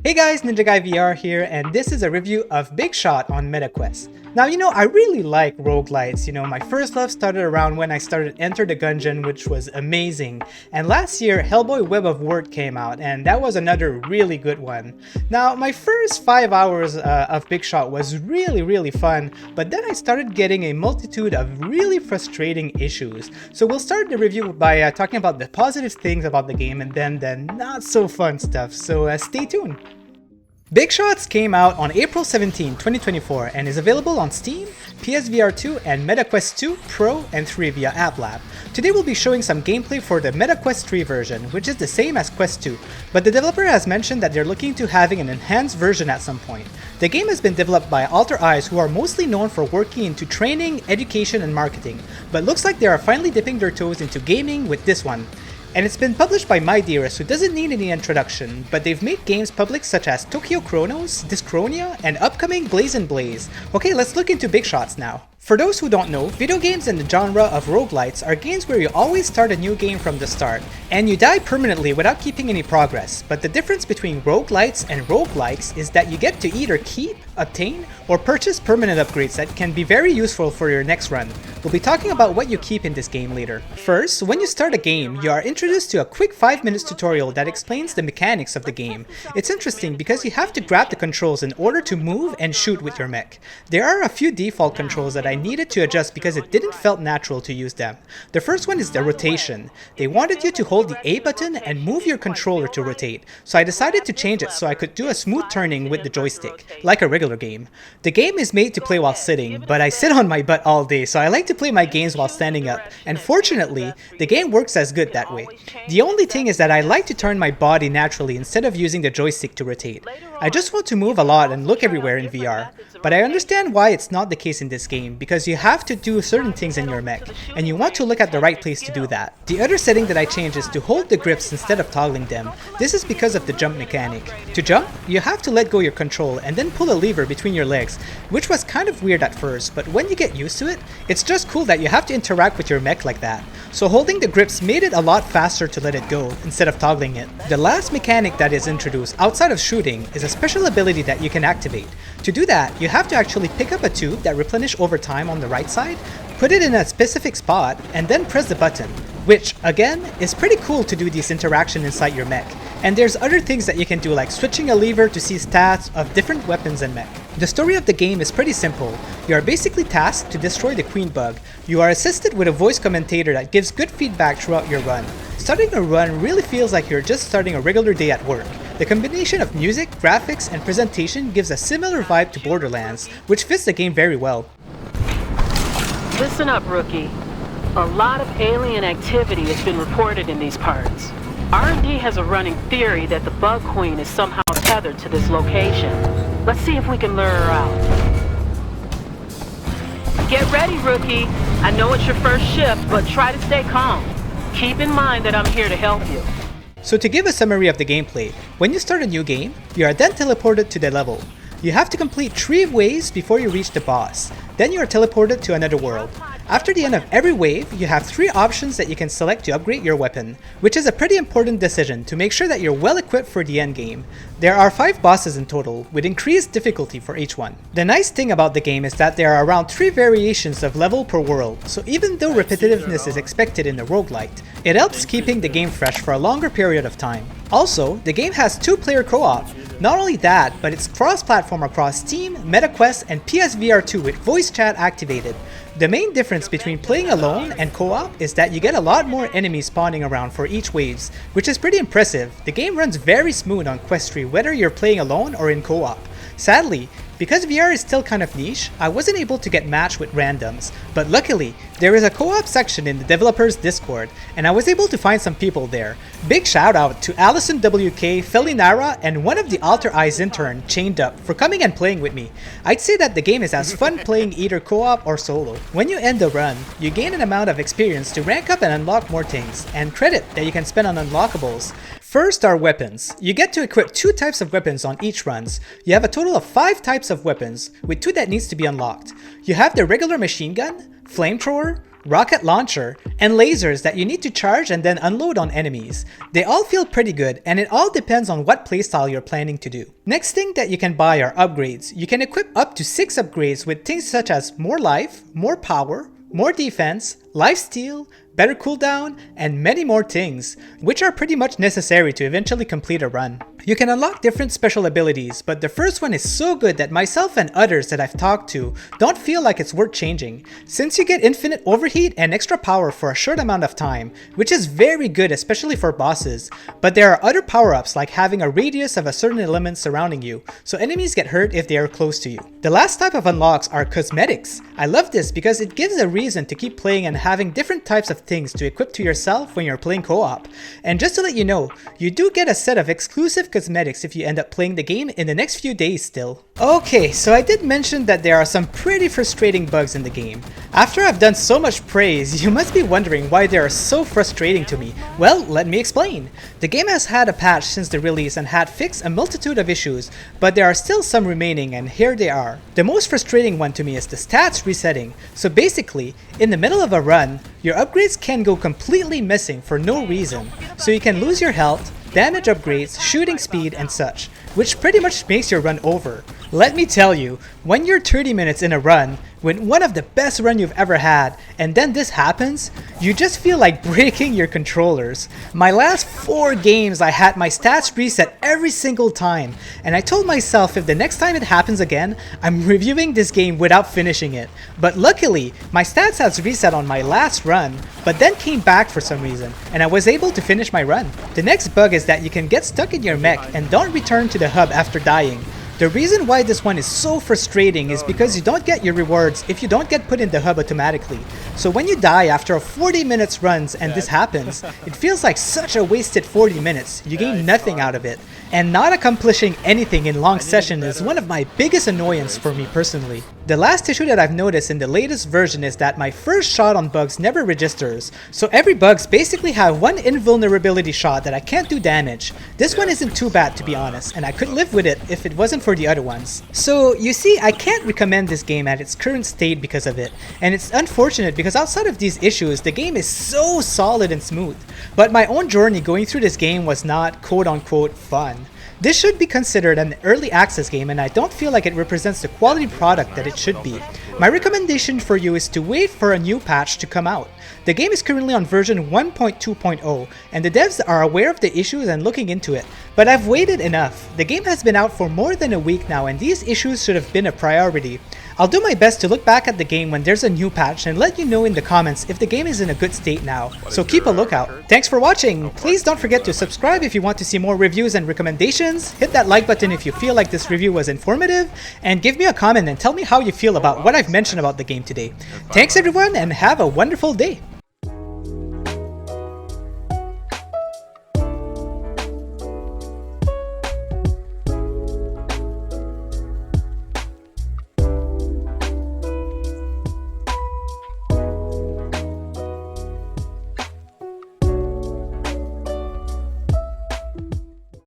Hey guys, NinjaGuyVR here, and this is a review of Big Shot on MetaQuest. Now, I really like roguelites. My first love started around when I started Enter the Gungeon, which was amazing. And last year, Hellboy Web of Word came out, and that was another really good one. Now, my first 5 hours of Big Shot was really fun, but then I started getting a multitude of really frustrating issues. So we'll start the review by talking about the positive things about the game and then the not so fun stuff, so stay tuned. Big Shots came out on April 17, 2024 and is available on Steam, PSVR 2, and MetaQuest 2 Pro and 3 via AppLab. Today we'll be showing some gameplay for the MetaQuest 3 version, which is the same as Quest 2, but the developer has mentioned that they're looking to having an enhanced version at some point. The game has been developed by Alter Eyes, who are mostly known for working into training, education, and marketing, but looks like they are finally dipping their toes into gaming with this one. And it's been published by My Dearest, who doesn't need any introduction, but they've made games public such as Tokyo Chronos, Dyschronia, and upcoming Blaze & Blaze. Okay, let's look into Big Shots now. For those who don't know, video games in the genre of roguelites are games where you always start a new game from the start, and you die permanently without keeping any progress. But the difference between roguelites and roguelikes is that you get to either keep, obtain, or purchase permanent upgrades that can be very useful for your next run. We'll be talking about what you keep in this game later. First, when you start a game, you are introduced to a quick 5-minute tutorial that explains the mechanics of the game. It's interesting because you have to grab the controls in order to move and shoot with your mech. There are a few default controls that I needed to adjust because it didn't felt natural to use them. The first one is the rotation. They wanted you to hold the A button and move your controller to rotate, so I decided to change it so I could do a smooth turning with the joystick, like a regular game. The game is made to play while sitting, but I sit on my butt all day, so I like to play my games while standing up, and fortunately, the game works as good that way. The only thing is that I like to turn my body naturally instead of using the joystick to rotate. I just want to move a lot and look everywhere in VR, but I understand why it's not the case in this game, because you have to do certain things in your mech, and you want to look at the right place to do that. The other setting that I changed is to hold the grips instead of toggling them. This is because of the jump mechanic. To jump, you have to let go your control and then pull a lever between your legs, which was kind of weird at first, but when you get used to it, it's just cool that you have to interact with your mech like that. So holding the grips made it a lot faster to let it go instead of toggling it. The last mechanic that is introduced outside of shooting is a special ability that you can activate. To do that, you have to actually pick up a tube that replenishes over time on the right side, put it in a specific spot, and then press the button, which, again, is pretty cool to do this interaction inside your mech. And there's other things that you can do, like switching a lever to see stats of different weapons and mech. The story of the game is pretty simple. You are basically tasked to destroy the Queen Bug. You are assisted with a voice commentator that gives good feedback throughout your run. Starting a run really feels like you're just starting a regular day at work. The combination of music, graphics, and presentation gives a similar vibe to Borderlands, which fits the game very well. Listen up, rookie. A lot of alien activity has been reported in these parts. R&D has a running theory that the Bug Queen is somehow tethered to this location. Let's see if we can lure her out. Get ready, rookie. I know it's your first shift, but try to stay calm. Keep in mind that I'm here to help you. So to give a summary of the gameplay, when you start a new game, you are then teleported to the level. You have to complete 3 waves before you reach the boss. Then you are teleported to another world. After the end of every wave, you have 3 options that you can select to upgrade your weapon, which is a pretty important decision to make sure that you're well equipped for the end game. There are 5 bosses in total, with increased difficulty for each one. The nice thing about the game is that there are around 3 variations of level per world, so even though repetitiveness is expected in a roguelite, it helps keeping the game fresh for a longer period of time. Also, the game has 2-player co-op. Not only that, but it's cross-platform across Steam, MetaQuest, and PSVR 2 with voice chat activated. The main difference between playing alone and co-op is that you get a lot more enemies spawning around for each waves, which is pretty impressive. The game runs very smooth on Quest 3 whether you're playing alone or in co-op. Sadly, because VR is still kind of niche, I wasn't able to get matched with randoms, but luckily, there is a co-op section in the developers Discord, and I was able to find some people there. Big shout out to Allison WK, Felinara, and one of the Alter Eyes intern, Chained Up, for coming and playing with me. I'd say that the game is as fun playing either co-op or solo. When you end the run, you gain an amount of experience to rank up and unlock more things, and credit that you can spend on unlockables. First are weapons. You get to equip 2 types of weapons on each runs. You have a total of 5 types of weapons, with 2 that needs to be unlocked. You have the regular machine gun, flamethrower, rocket launcher, and lasers that you need to charge and then unload on enemies. They all feel pretty good, and it all depends on what playstyle you're planning to do. Next thing that you can buy are upgrades. You can equip up to 6 upgrades with things such as more life, more power, more defense, lifesteal, better cooldown, and many more things, which are pretty much necessary to eventually complete a run. You can unlock different special abilities, but the first one is so good that myself and others that I've talked to don't feel like it's worth changing, since you get infinite overheat and extra power for a short amount of time, which is very good especially for bosses, but there are other power-ups like having a radius of a certain element surrounding you, so enemies get hurt if they are close to you. The last type of unlocks are cosmetics. I love this because it gives a reason to keep playing and having different types of things to equip to yourself when you're playing co-op. And just to let you know, you do get a set of exclusive cosmetics if you end up playing the game in the next few days still. Okay, so I did mention that there are some pretty frustrating bugs in the game. After I've done so much praise, you must be wondering why they are so frustrating to me. Well, let me explain. The game has had a patch since the release and had fixed a multitude of issues, but there are still some remaining, and here they are. The most frustrating one to me is the stats resetting. So basically, in the middle of a run, your upgrades can go completely missing for no reason. So you can lose your health, damage upgrades, shooting speed, and such, which pretty much makes your run over. Let me tell you, when you're 30 minutes in a run, when one of the best run you've ever had, and then this happens, you just feel like breaking your controllers. My last 4 games I had my stats reset every single time, and I told myself if the next time it happens again, I'm reviewing this game without finishing it. But luckily, my stats has reset on my last run, but then came back for some reason, and I was able to finish my run. The next bug is that you can get stuck in your mech and don't return to the hub after dying. The reason why this one is so frustrating is because you don't get your rewards if you don't get put in the hub automatically. So when you die after a 40 minutes runs and this happens, it feels like such a wasted 40 minutes. You gain nothing out of it. And not accomplishing anything in long session is one of my biggest annoyances for me personally. The last issue that I've noticed in the latest version is that my first shot on bugs never registers, so every bugs basically have one invulnerability shot that I can't do damage. This one isn't too bad to be honest, and I could live with it if it wasn't for the other ones. So you see, I can't recommend this game at its current state because of it, and it's unfortunate because outside of these issues, the game is so solid and smooth. But my own journey going through this game was not quote-unquote fun. This should be considered an early access game, and I don't feel like it represents the quality product that it should be. My recommendation for you is to wait for a new patch to come out. The game is currently on version 1.2.0, and the devs are aware of the issues and looking into it. But I've waited enough. The game has been out for more than a week now, and these issues should have been a priority. I'll do my best to look back at the game when there's a new patch and let you know in the comments if the game is in a good state now, so keep a lookout. Thanks for watching! Please don't forget to subscribe if you want to see more reviews and recommendations, hit that like button if you feel like this review was informative, and give me a comment and tell me how you feel about what I've mentioned about the game today. Thanks everyone, and have a wonderful day!